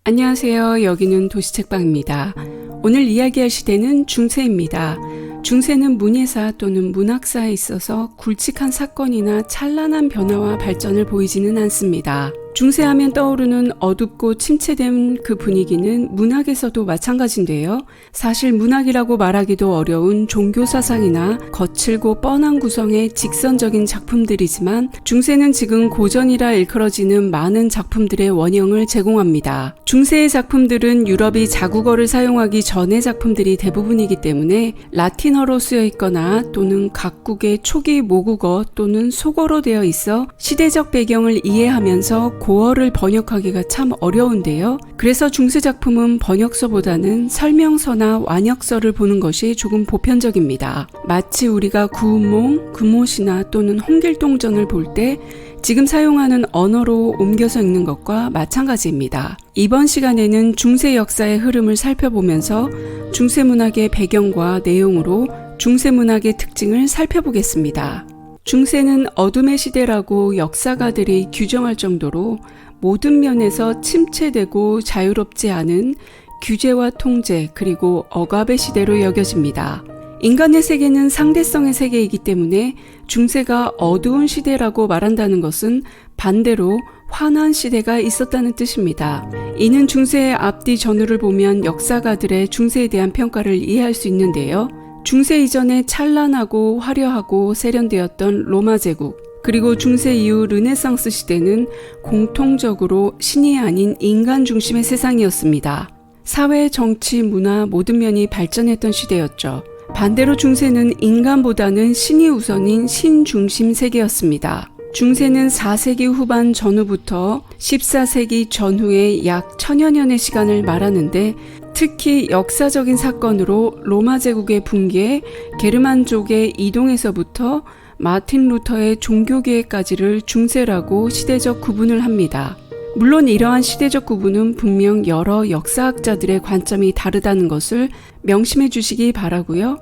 안녕하세요. 여기는 도시책방입니다. 오늘 이야기할 시대는 중세입니다. 중세는 문예사 또는 문학사에 있어서 굵직한 사건이나 찬란한 변화와 발전을 보이지는 않습니다. 중세하면 떠오르는 어둡고 침체된 그 분위기는 문학에서도 마찬가지인데요. 사실 문학이라고 말하기도 어려운 종교사상이나 거칠고 뻔한 구성의 직선적인 작품들이지만 중세는 지금 고전이라 일컬어지는 많은 작품들의 원형을 제공합니다. 중세의 작품들은 유럽이 자국어를 사용하기 전의 작품들이 대부분이기 때문에 라틴어로 쓰여 있거나 또는 각국의 초기 모국어 또는 속어로 되어 있어 시대적 배경을 이해하면서 고어를 번역하기가 참 어려운데요. 그래서 중세 작품은 번역서보다는 설명서나 완역서를 보는 것이 조금 보편적입니다. 마치 우리가 구운몽, 금옷이나 또는 홍길동전을 볼 때 지금 사용하는 언어로 옮겨서 읽는 것과 마찬가지입니다. 이번 시간에는 중세 역사의 흐름을 살펴보면서 중세 문학의 배경과 내용으로 중세 문학의 특징을 살펴보겠습니다. 중세는 어둠의 시대라고 역사가들이 규정할 정도로 모든 면에서 침체되고 자유롭지 않은 규제와 통제 그리고 억압의 시대로 여겨집니다. 인간의 세계는 상대성의 세계이기 때문에 중세가 어두운 시대라고 말한다는 것은 반대로 환한 시대가 있었다는 뜻입니다. 이는 중세의 앞뒤 전후를 보면 역사가들의 중세에 대한 평가를 이해할 수 있는데요. 중세 이전에 찬란하고 화려하고 세련되었던 로마 제국, 그리고 중세 이후 르네상스 시대는 공통적으로 신이 아닌 인간 중심의 세상이었습니다. 사회, 정치, 문화 모든 면이 발전했던 시대였죠. 반대로 중세는 인간보다는 신이 우선인 신중심 세계였습니다. 중세는 4세기 후반 전후부터 14세기 전후의 약 1000여 년의 시간을 말하는데 특히 역사적인 사건으로 로마 제국의 붕괴, 게르만족의 이동에서부터 마틴 루터의 종교개혁까지를 중세라고 시대적 구분을 합니다. 물론 이러한 시대적 구분은 분명 여러 역사학자들의 관점이 다르다는 것을 명심해 주시기 바라고요.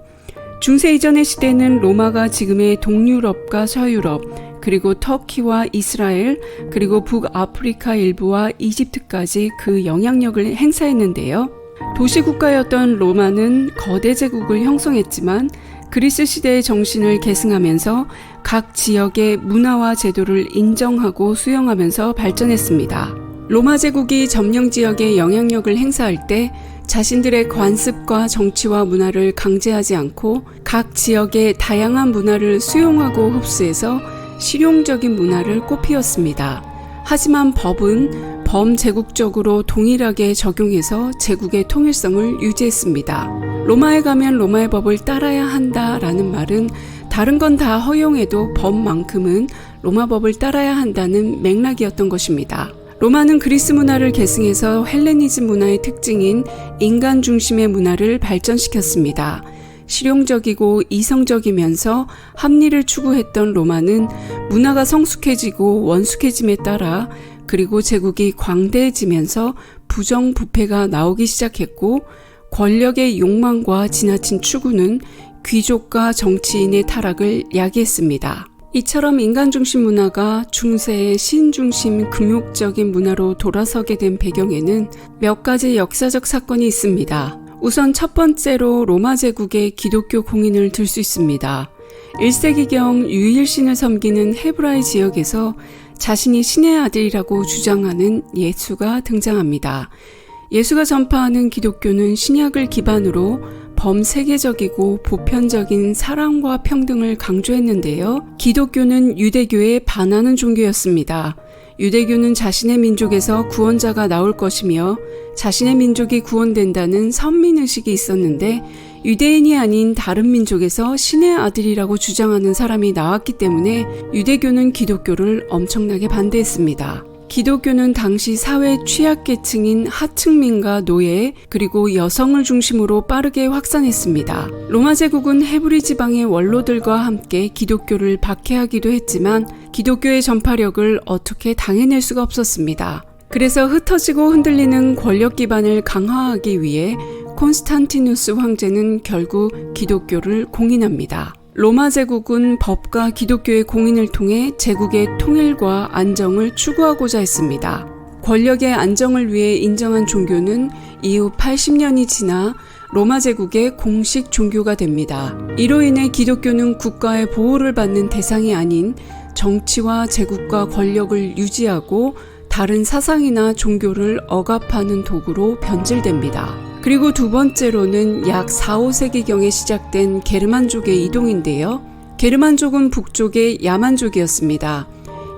중세 이전의 시대는 로마가 지금의 동유럽과 서유럽, 그리고 터키와 이스라엘, 그리고 북아프리카 일부와 이집트까지 그 영향력을 행사했는데요. 도시국가였던 로마는 거대 제국을 형성했지만 그리스 시대의 정신을 계승하면서 각 지역의 문화와 제도를 인정하고 수용하면서 발전했습니다. 로마 제국이 점령 지역에 영향력을 행사할 때 자신들의 관습과 정치와 문화를 강제하지 않고 각 지역의 다양한 문화를 수용하고 흡수해서 실용적인 문화를 꽃피웠습니다. 하지만 법은 범제국적으로 동일하게 적용해서 제국의 통일성을 유지했습니다. 로마에 가면 로마의 법을 따라야 한다라는 말은 다른 건 다 허용해도 법만큼은 로마 법을 따라야 한다는 맥락이었던 것입니다. 로마는 그리스 문화를 계승해서 헬레니즘 문화의 특징인 인간 중심의 문화를 발전시켰습니다. 실용적이고 이성적이면서 합리를 추구했던 로마는 문화가 성숙해지고 원숙해짐에 따라 그리고 제국이 광대해지면서 부정부패가 나오기 시작했고 권력의 욕망과 지나친 추구는 귀족과 정치인의 타락을 야기했습니다. 이처럼 인간중심 문화가 중세의 신중심 금욕적인 문화로 돌아서게 된 배경에는 몇 가지 역사적 사건이 있습니다. 우선 첫 번째로 로마 제국의 기독교 공인을 들 수 있습니다. 1세기경 유일신을 섬기는 헤브라이 지역에서 자신이 신의 아들이라고 주장하는 예수가 등장합니다. 예수가 전파하는 기독교는 신약을 기반으로 범세계적이고 보편적인 사랑과 평등을 강조했는데요. 기독교는 유대교에 반하는 종교였습니다. 유대교는 자신의 민족에서 구원자가 나올 것이며 자신의 민족이 구원된다는 선민의식이 있었는데 유대인이 아닌 다른 민족에서 신의 아들이라고 주장하는 사람이 나왔기 때문에 유대교는 기독교를 엄청나게 반대했습니다. 기독교는 당시 사회 취약계층인 하층민과 노예 그리고 여성을 중심으로 빠르게 확산했습니다. 로마 제국은 헤브리 지방의 원로들과 함께 기독교를 박해하기도 했지만 기독교의 전파력을 어떻게 당해낼 수가 없었습니다. 그래서 흩어지고 흔들리는 권력 기반을 강화하기 위해 콘스탄티누스 황제는 결국 기독교를 공인합니다. 로마 제국은 법과 기독교의 공인을 통해 제국의 통일과 안정을 추구하고자 했습니다. 권력의 안정을 위해 인정한 종교는 이후 80년이 지나 로마 제국의 공식 종교가 됩니다. 이로 인해 기독교는 국가의 보호를 받는 대상이 아닌 정치와 제국과 권력을 유지하고 다른 사상이나 종교를 억압하는 도구로 변질됩니다. 그리고 두 번째로는 약 4, 5세기경에 시작된 게르만족의 이동인데요. 게르만족은 북쪽의 야만족이었습니다.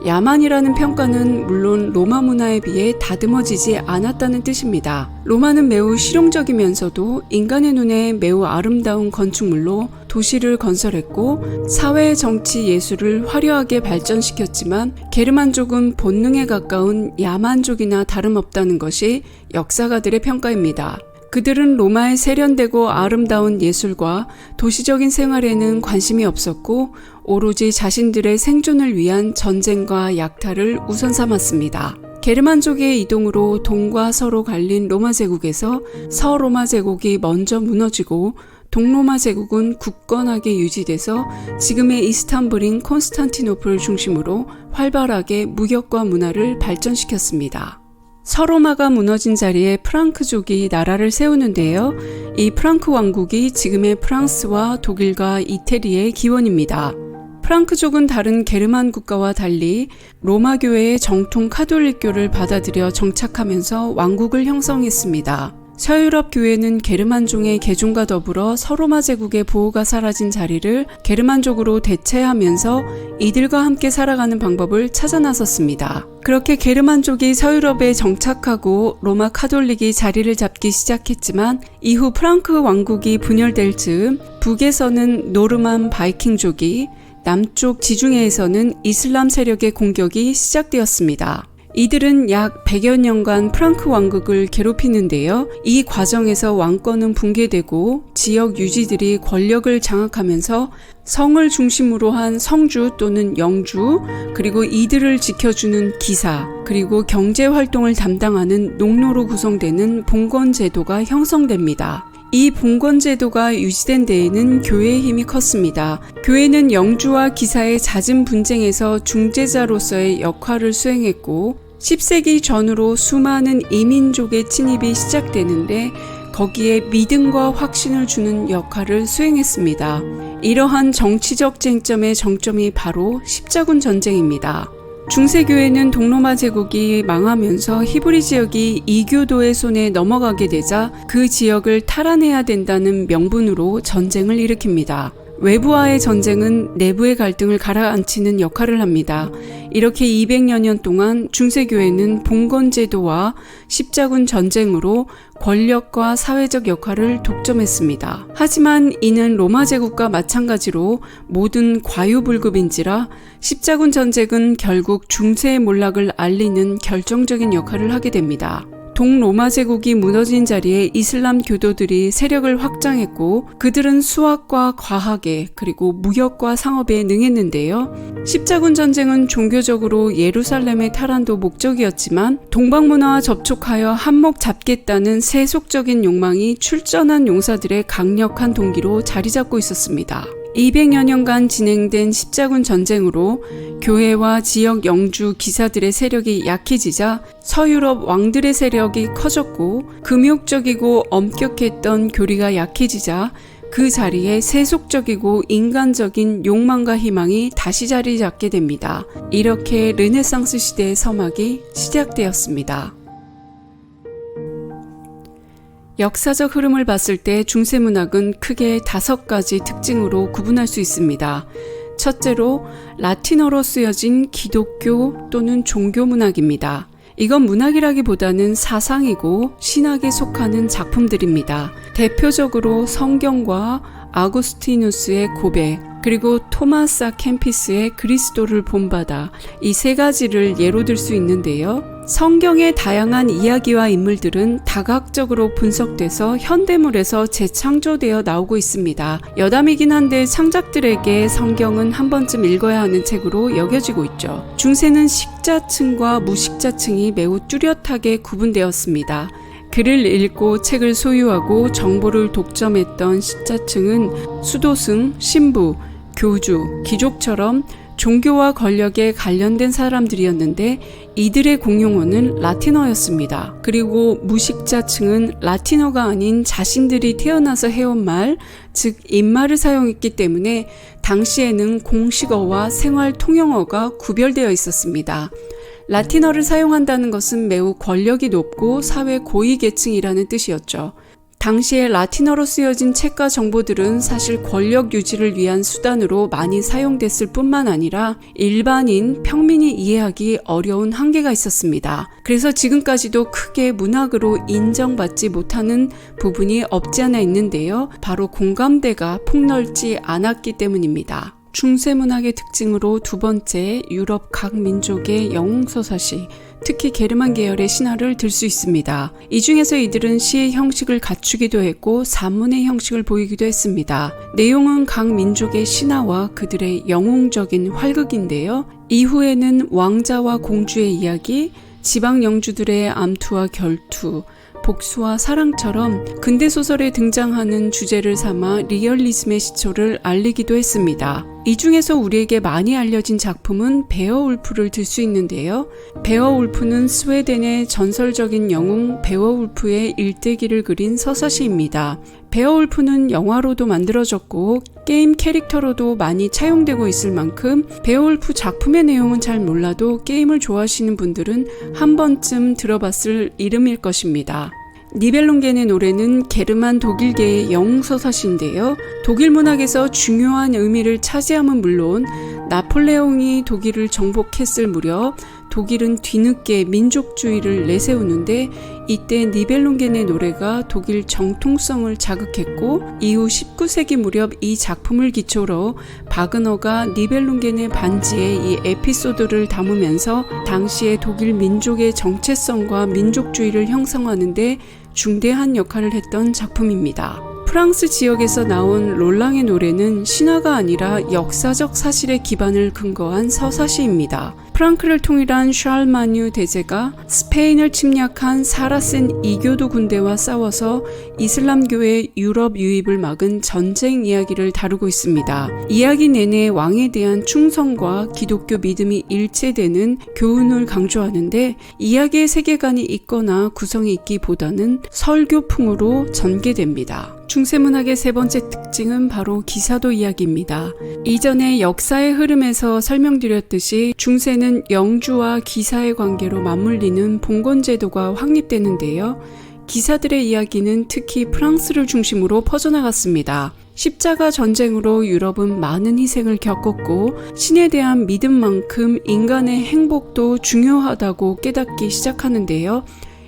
야만이라는 평가는 물론 로마 문화에 비해 다듬어지지 않았다는 뜻입니다. 로마는 매우 실용적이면서도 인간의 눈에 매우 아름다운 건축물로 도시를 건설했고 사회, 정치, 예술을 화려하게 발전시켰지만 게르만족은 본능에 가까운 야만족이나 다름없다는 것이 역사가들의 평가입니다. 그들은 로마의 세련되고 아름다운 예술과 도시적인 생활에는 관심이 없었고 오로지 자신들의 생존을 위한 전쟁과 약탈을 우선 삼았습니다. 게르만족의 이동으로 동과 서로 갈린 로마 제국에서 서로마 제국이 먼저 무너지고 동로마 제국은 굳건하게 유지돼서 지금의 이스탄불인 콘스탄티노플을 중심으로 활발하게 무역과 문화를 발전시켰습니다. 서로마가 무너진 자리에 프랑크족이 나라를 세우는데요. 이 프랑크 왕국이 지금의 프랑스와 독일과 이태리의 기원입니다. 프랑크족은 다른 게르만 국가와 달리 로마 교회의 정통 카톨릭교를 받아들여 정착하면서 왕국을 형성했습니다. 서유럽 교회는 게르만족의 개종과 더불어 서로마 제국의 보호가 사라진 자리를 게르만족으로 대체하면서 이들과 함께 살아가는 방법을 찾아 나섰습니다. 그렇게 게르만족이 서유럽에 정착하고 로마 카톨릭이 자리를 잡기 시작했지만 이후 프랑크 왕국이 분열될 즈음 북에서는 노르만 바이킹족이 남쪽 지중해에서는 이슬람 세력의 공격이 시작되었습니다. 이들은 약 100여 년간 프랑크 왕국을 괴롭히는데요. 이 과정에서 왕권은 붕괴되고 지역 유지들이 권력을 장악하면서 성을 중심으로 한 성주 또는 영주, 그리고 이들을 지켜주는 기사, 그리고 경제활동을 담당하는 농노로 구성되는 봉건 제도가 형성됩니다. 이 봉건 제도가 유지된 데에는 교회의 힘이 컸습니다. 교회는 영주와 기사의 잦은 분쟁에서 중재자로서의 역할을 수행했고 10세기 전후로 수많은 이민족의 침입이 시작되는데 거기에 믿음과 확신을 주는 역할을 수행했습니다. 이러한 정치적 쟁점의 정점이 바로 십자군 전쟁입니다. 중세교회는 동로마 제국이 망하면서 히브리 지역이 이교도의 손에 넘어가게 되자 그 지역을 탈환해야 된다는 명분으로 전쟁을 일으킵니다. 외부와의 전쟁은 내부의 갈등을 가라앉히는 역할을 합니다. 이렇게 200여 년 동안 중세교회는 봉건제도와 십자군 전쟁으로 권력과 사회적 역할을 독점했습니다. 하지만 이는 로마 제국과 마찬가지로 모든 과유불급인지라 십자군 전쟁은 결국 중세의 몰락을 알리는 결정적인 역할을 하게 됩니다. 동로마 제국이 무너진 자리에 이슬람 교도들이 세력을 확장했고 그들은 수학과 과학에 그리고 무역과 상업에 능했는데요. 십자군 전쟁은 종교적으로 예루살렘의 탈환도 목적이었지만 동방문화와 접촉하여 한몫 잡겠다는 세속적인 욕망이 출전한 용사들의 강력한 동기로 자리 잡고 있었습니다. 200여 년간 진행된 십자군 전쟁으로 교회와 지역 영주 기사들의 세력이 약해지자 서유럽 왕들의 세력이 커졌고 금욕적이고 엄격했던 교리가 약해지자 그 자리에 세속적이고 인간적인 욕망과 희망이 다시 자리 잡게 됩니다. 이렇게 르네상스 시대의 서막이 시작되었습니다. 역사적 흐름을 봤을 때 중세문학은 크게 5가지 특징으로 구분할 수 있습니다. 첫째로 라틴어로 쓰여진 기독교 또는 종교문학입니다. 이건 문학이라기보다는 사상이고 신학에 속하는 작품들입니다. 대표적으로 성경과 아구스티누스의 고백, 그리고 토마스 아 캠피스의 그리스도를 본받아, 이 3가지를 예로 들 수 있는데요. 성경의 다양한 이야기와 인물들은 다각적으로 분석돼서 현대물에서 재창조되어 나오고 있습니다. 여담이긴 한데 창작들에게 성경은 한 번쯤 읽어야 하는 책으로 여겨지고 있죠. 중세는 식자층과 무식자층이 매우 뚜렷하게 구분되었습니다. 글을 읽고 책을 소유하고 정보를 독점했던 식자층은 수도승, 신부, 교주, 귀족처럼 종교와 권력에 관련된 사람들이었는데 이들의 공용어는 라틴어였습니다. 그리고 무식자층은 라틴어가 아닌 자신들이 태어나서 해온 말, 즉 입말을 사용했기 때문에 당시에는 공식어와 생활 통용어가 구별되어 있었습니다. 라틴어를 사용한다는 것은 매우 권력이 높고 사회 고위 계층이라는 뜻이었죠. 당시에 라틴어로 쓰여진 책과 정보들은 사실 권력 유지를 위한 수단으로 많이 사용됐을 뿐만 아니라 일반인, 평민이 이해하기 어려운 한계가 있었습니다. 그래서 지금까지도 크게 문학으로 인정받지 못하는 부분이 없지 않아 있는데요. 바로 공감대가 폭넓지 않았기 때문입니다. 중세문학의 특징으로 두 번째, 유럽 각 민족의 영웅서사시, 특히 게르만 계열의 신화를 들 수 있습니다. 이 중에서 이들은 시의 형식을 갖추기도 했고 산문의 형식을 보이기도 했습니다. 내용은 각 민족의 신화와 그들의 영웅적인 활극인데요. 이후에는 왕자와 공주의 이야기, 지방 영주들의 암투와 결투, 복수와 사랑처럼 근대소설에 등장하는 주제를 삼아 리얼리즘의 시초를 알리기도 했습니다. 이 중에서 우리에게 많이 알려진 작품은 베어울프를 들 수 있는데요. 베어울프는 스웨덴의 전설적인 영웅 베어울프의 일대기를 그린 서사시입니다. 베어울프는 영화로도 만들어졌고 게임 캐릭터로도 많이 차용되고 있을 만큼 베어울프 작품의 내용은 잘 몰라도 게임을 좋아하시는 분들은 한 번쯤 들어봤을 이름일 것입니다. 니벨룽겐의 노래는 게르만 독일계의 영웅서사시인데요. 독일 문학에서 중요한 의미를 차지함은 물론 나폴레옹이 독일을 정복했을 무렵 독일은 뒤늦게 민족주의를 내세우는데 이때 니벨룽겐의 노래가 독일 정통성을 자극했고 이후 19세기 무렵 이 작품을 기초로 바그너가 니벨룽겐의 반지에 이 에피소드를 담으면서 당시의 독일 민족의 정체성과 민족주의를 형성하는데 중대한 역할을 했던 작품입니다. 프랑스 지역에서 나온 롤랑의 노래는 신화가 아니라 역사적 사실에 기반을 근거한 서사시입니다. 프랑크를 통일한 샤르마뉴 대제가 스페인을 침략한 사라센 이교도 군대와 싸워서 이슬람교의 유럽 유입을 막은 전쟁 이야기를 다루고 있습니다. 이야기 내내 왕에 대한 충성과 기독교 믿음이 일체되는 교훈을 강조하는데 이야기의 세계관이 있거나 구성이 있기보다는 설교풍으로 전개됩니다. 중세문학의 세 번째 특징은 바로 기사도 이야기입니다. 이전에 역사의 흐름에서 설명드렸듯이 중세는 영주와 기사의 관계로 맞물리는 봉건제도가 확립되는데요. 기사들의 이야기는 특히 프랑스를 중심으로 퍼져나갔습니다. 십자가 전쟁으로 유럽은 많은 희생을 겪었고 신에 대한 믿음만큼 인간의 행복도 중요하다고 깨닫기 시작하는데요.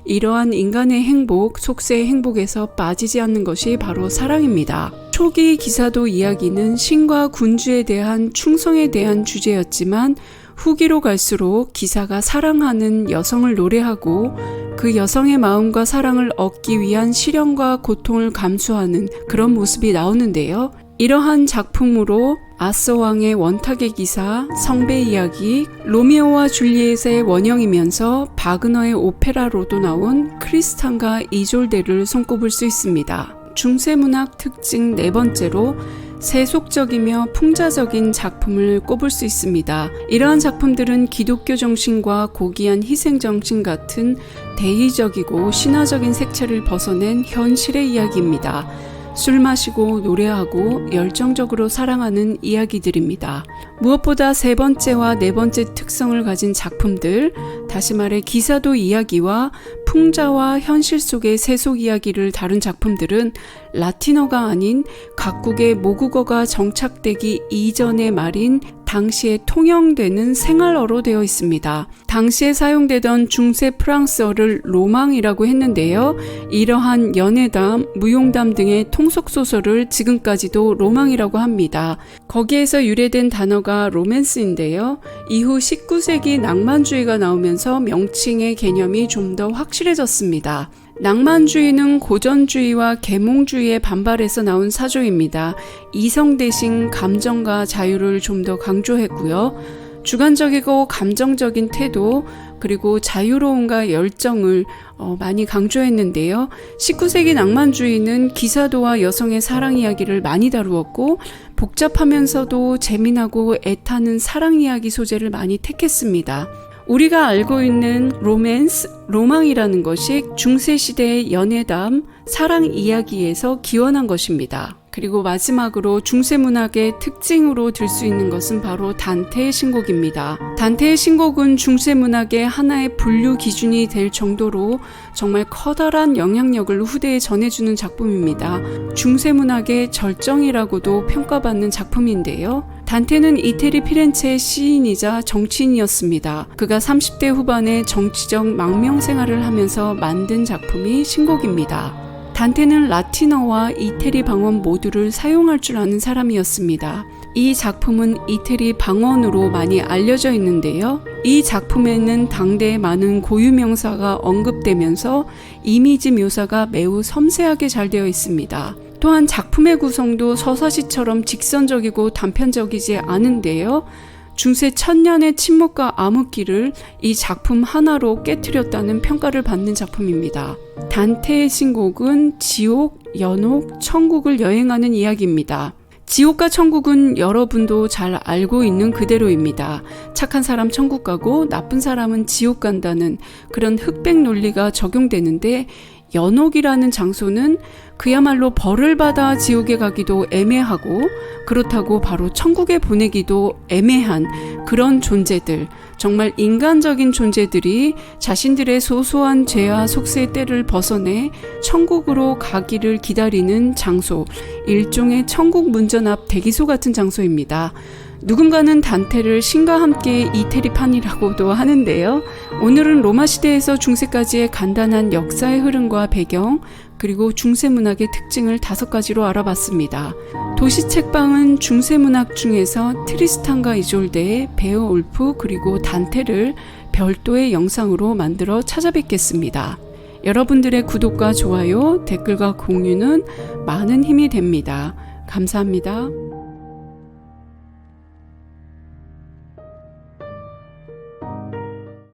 이러한 인간의 행복, 속세의 행복에서 빠지지 않는 것이 바로 사랑입니다. 초기 기사도 이야기는 신과 군주에 대한 충성에 대한 주제였지만 후기로 갈수록 기사가 사랑하는 여성을 노래하고 그 여성의 마음과 사랑을 얻기 위한 시련과 고통을 감수하는 그런 모습이 나오는데요. 이러한 작품으로 아서왕의 원탁의 기사, 성배 이야기, 로미오와 줄리엣의 원형이면서 바그너의 오페라로도 나온 크리스탄과 이졸데를 손꼽을 수 있습니다. 중세문학 특징 네 번째로 세속적이며 풍자적인 작품을 꼽을 수 있습니다. 이러한 작품들은 기독교 정신과 고귀한 희생 정신 같은 대의적이고 신화적인 색채를 벗어낸 현실의 이야기입니다. 술 마시고 노래하고 열정적으로 사랑하는 이야기들입니다. 무엇보다 세 번째와 네 번째 특성을 가진 작품들, 다시 말해 기사도 이야기와 풍자와 현실 속의 세속 이야기를 다룬 작품들은 라틴어가 아닌 각국의 모국어가 정착되기 이전의 말인 당시에 통용되는 생활어로 되어 있습니다. 당시에 사용되던 중세 프랑스어를 로망이라고 했는데요. 이러한 연애담, 무용담 등의 통속소설을 지금까지도 로망이라고 합니다. 거기에서 유래된 단어가 로맨스인데요. 이후 19세기 낭만주의가 나오면서 명칭의 개념이 좀 더 확실해졌습니다. 낭만주의는 고전주의와 계몽주의에 반발해서 나온 사조입니다. 이성 대신 감정과 자유를 좀 더 강조했고요. 주관적이고 감정적인 태도, 그리고 자유로움과 열정을 많이 강조했는데요. 19세기 낭만주의는 기사도와 여성의 사랑 이야기를 많이 다루었고 복잡하면서도 재미나고 애타는 사랑 이야기 소재를 많이 택했습니다. 우리가 알고 있는 로맨스, 로망이라는 것이 중세시대의 연애담, 사랑 이야기에서 기원한 것입니다. 그리고 마지막으로 중세 문학의 특징으로 들 수 있는 것은 바로 단테의 신곡입니다. 단테의 신곡은 중세 문학의 하나의 분류 기준이 될 정도로 정말 커다란 영향력을 후대에 전해주는 작품입니다. 중세 문학의 절정이라고도 평가받는 작품인데요. 단테는 이태리 피렌체의 시인이자 정치인이었습니다. 그가 30대 후반에 정치적 망명 생활을 하면서 만든 작품이 신곡입니다. 단테는 라틴어와 이태리 방언 모두를 사용할 줄 아는 사람이었습니다. 이 작품은 이태리 방언으로 많이 알려져 있는데요. 이 작품에는 당대의 많은 고유명사가 언급되면서 이미지 묘사가 매우 섬세하게 잘 되어 있습니다. 또한 작품의 구성도 서사시처럼 직선적이고 단편적이지 않은데요. 중세 천년의 침묵과 암흑기를 이 작품 하나로 깨트렸다는 평가를 받는 작품입니다. 단테의 신곡은 지옥, 연옥, 천국을 여행하는 이야기입니다. 지옥과 천국은 여러분도 잘 알고 있는 그대로입니다. 착한 사람 천국 가고 나쁜 사람은 지옥 간다는 그런 흑백 논리가 적용되는데 연옥이라는 장소는 그야말로 벌을 받아 지옥에 가기도 애매하고 그렇다고 바로 천국에 보내기도 애매한 그런 존재들, 정말 인간적인 존재들이 자신들의 소소한 죄와 속세의 때를 벗어내 천국으로 가기를 기다리는 장소, 일종의 천국 문전 앞 대기소 같은 장소입니다. 누군가는 단테를 신과 함께 이태리판이라고도 하는데요. 오늘은 로마 시대에서 중세까지의 간단한 역사의 흐름과 배경, 그리고 중세 문학의 특징을 5가지로 알아봤습니다. 도시책방은 중세 문학 중에서 트리스탄과 이졸데, 베어울프, 그리고 단테를 별도의 영상으로 만들어 찾아뵙겠습니다. 여러분들의 구독과 좋아요, 댓글과 공유는 많은 힘이 됩니다. 감사합니다.